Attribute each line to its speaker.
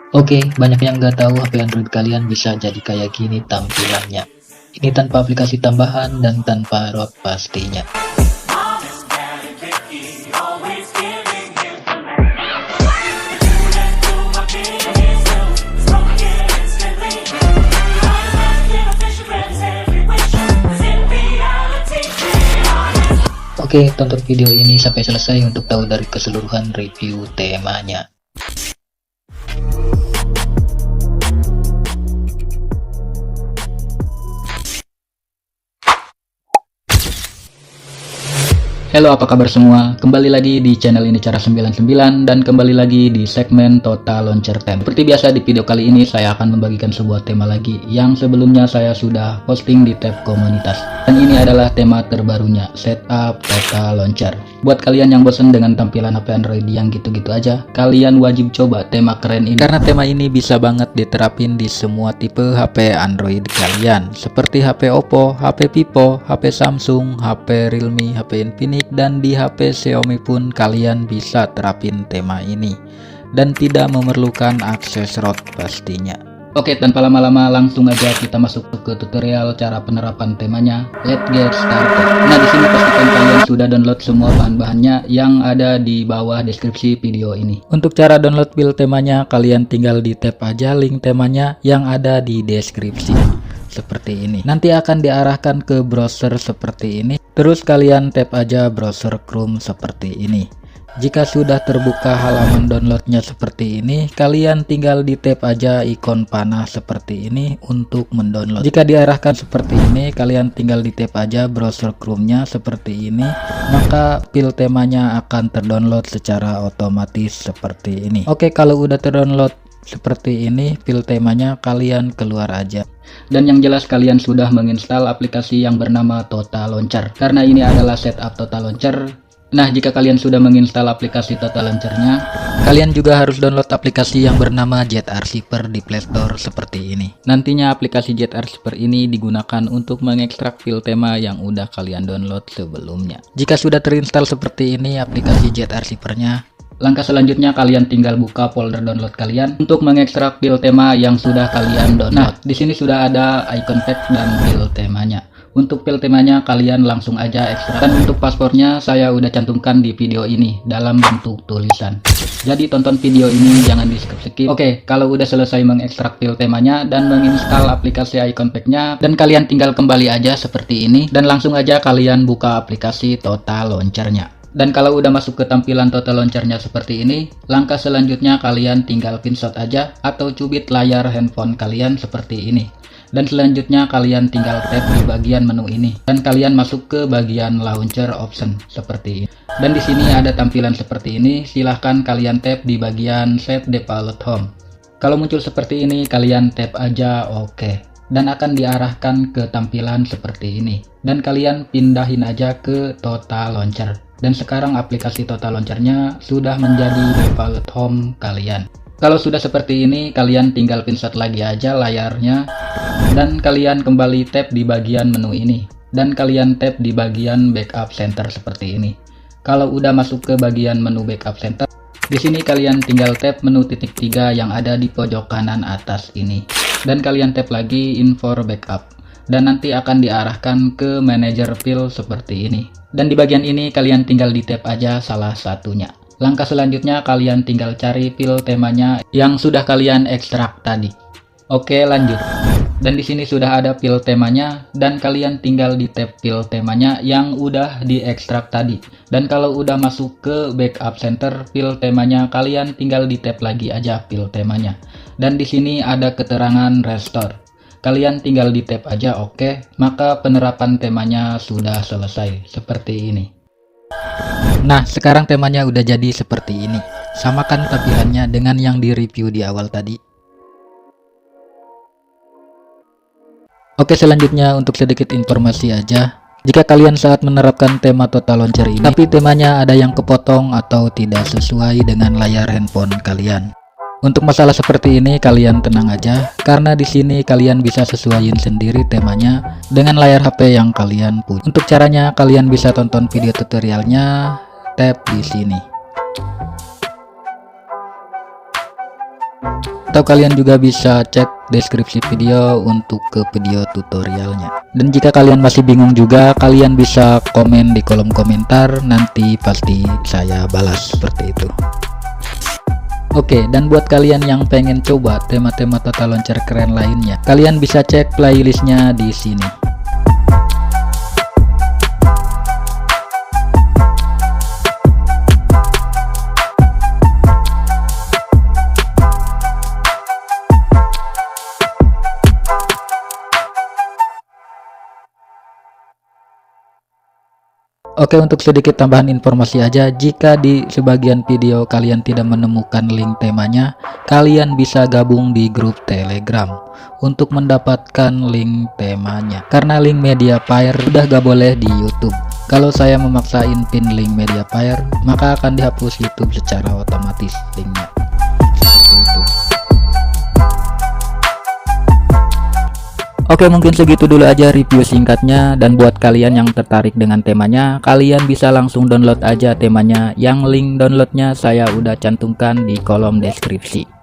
Speaker 1: Oke, banyak yang nggak tahu HP Android kalian bisa jadi kayak gini tampilannya. Ini tanpa aplikasi tambahan dan tanpa ROT pastinya. Oke, tonton video ini sampai selesai untuk tahu dari keseluruhan review temanya. Halo, apa kabar semua? Kembali lagi di channel ini Cara 99 dan kembali lagi di segmen Total Launcher Time. Seperti biasa di video kali ini saya akan membagikan sebuah tema lagi yang sebelumnya saya sudah posting di tab komunitas. Dan ini adalah tema terbarunya, Setup Total Launcher. Buat kalian yang bosan dengan tampilan HP Android yang gitu-gitu aja, kalian wajib coba tema keren ini. Karena tema ini bisa banget diterapin di semua tipe HP Android kalian, seperti HP Oppo, HP Vivo, HP Samsung, HP Realme, HP Infinix, dan di HP Xiaomi pun kalian bisa terapin tema ini dan tidak memerlukan akses ROT pastinya. Oke, tanpa lama-lama langsung aja kita masuk ke tutorial cara penerapan temanya. Let's get started. Nah, di sini pastikan kalian sudah download semua bahan-bahannya yang ada di bawah deskripsi video ini. Untuk cara download build temanya, kalian tinggal di tap aja link temanya yang ada di deskripsi. Seperti ini. Nanti akan diarahkan ke browser seperti ini. Terus kalian tap aja browser Chrome seperti ini. Jika sudah terbuka halaman downloadnya seperti ini, kalian tinggal di tap aja ikon panah seperti ini untuk mendownload. Jika diarahkan seperti ini, kalian tinggal di tap aja browser Chrome-nya seperti ini, maka file temanya akan terdownload secara otomatis seperti ini. Oke, kalau udah terdownload seperti ini file temanya, kalian keluar aja. Dan yang jelas kalian sudah menginstal aplikasi yang bernama Total Launcher, karena ini adalah setup Total Launcher. Nah, jika kalian sudah menginstal aplikasi Total Launcher-nya, kalian juga harus download aplikasi yang bernama Jet Archiver di Play Store seperti ini. Nantinya aplikasi Jet Archiver ini digunakan untuk mengekstrak file tema yang udah kalian download sebelumnya. Jika sudah terinstall seperti ini aplikasi Jet Archiver-nya, langkah selanjutnya kalian tinggal buka folder download kalian untuk mengekstrak file tema yang sudah kalian download. Nah, di sini sudah ada icon tag dan file temanya. Untuk file temanya kalian langsung aja ekstrak. Dan untuk paspornya saya udah cantumkan di video ini dalam bentuk tulisan. Jadi tonton video ini jangan di skip-skip. Oke, kalau udah selesai mengekstrak file temanya dan menginstal aplikasi icon pack-nya, dan kalian tinggal kembali aja seperti ini dan langsung aja kalian buka aplikasi Total Launcher-nya. Dan kalau udah masuk ke tampilan Total Launcher-nya seperti ini, langkah selanjutnya kalian tinggal pinshot aja atau cubit layar handphone kalian seperti ini. Dan selanjutnya kalian tinggal tap di bagian menu ini dan kalian masuk ke bagian launcher option seperti ini. Dan di sini ada tampilan seperti ini, silahkan kalian tap di bagian set default home. Kalau muncul seperti ini kalian tap aja OK dan akan diarahkan ke tampilan seperti ini. Dan kalian pindahin aja ke Total Launcher. Dan sekarang aplikasi Total Launcher-nya sudah menjadi default home kalian. Kalau sudah seperti ini, kalian tinggal pinshot lagi aja layarnya dan kalian kembali tap di bagian menu ini dan kalian tap di bagian backup center seperti ini. Kalau udah masuk ke bagian menu backup center, di sini kalian tinggal tap menu titik 3 yang ada di pojok kanan atas ini dan kalian tap lagi info backup dan nanti akan diarahkan ke manager file seperti ini. Dan di bagian ini kalian tinggal di tap aja salah satunya. Langkah selanjutnya kalian tinggal cari file temanya yang sudah kalian ekstrak tadi. Oke, lanjut. Dan di sini sudah ada file temanya dan kalian tinggal di tab file temanya yang udah diekstrak tadi. Dan kalau udah masuk ke backup center file temanya, kalian tinggal di tab lagi aja file temanya. Dan di sini ada keterangan restore. Kalian tinggal di tab aja oke, maka penerapan temanya sudah selesai seperti ini. Nah, sekarang temanya udah jadi seperti ini. Samakan tampilannya dengan yang di review di awal tadi. Oke, selanjutnya untuk sedikit informasi aja. Jika kalian saat menerapkan tema Total Launcher ini, tapi temanya ada yang kepotong atau tidak sesuai dengan layar handphone kalian. Untuk masalah seperti ini kalian tenang aja, karena di sini kalian bisa sesuaiin sendiri temanya dengan layar HP yang kalian punya. Untuk caranya kalian bisa tonton video tutorialnya, tap di sini. Atau kalian juga bisa cek deskripsi video untuk ke video tutorialnya. Dan jika kalian masih bingung juga, kalian bisa komen di kolom komentar, nanti pasti saya balas seperti itu. Oke, dan buat kalian yang pengen coba tema-tema tata launcher keren lainnya, kalian bisa cek playlistnya di sini. Oke, untuk sedikit tambahan informasi aja, jika di sebagian video kalian tidak menemukan link temanya, kalian bisa gabung di grup Telegram untuk mendapatkan link temanya. Karena link Mediafire udah gak boleh di YouTube. Kalau saya memaksain pin link Mediafire, maka akan dihapus YouTube secara otomatis linknya. Seperti itu. Oke, mungkin segitu dulu aja review singkatnya, dan buat kalian yang tertarik dengan temanya, kalian bisa langsung download aja temanya, yang link downloadnya saya udah cantumkan di kolom deskripsi.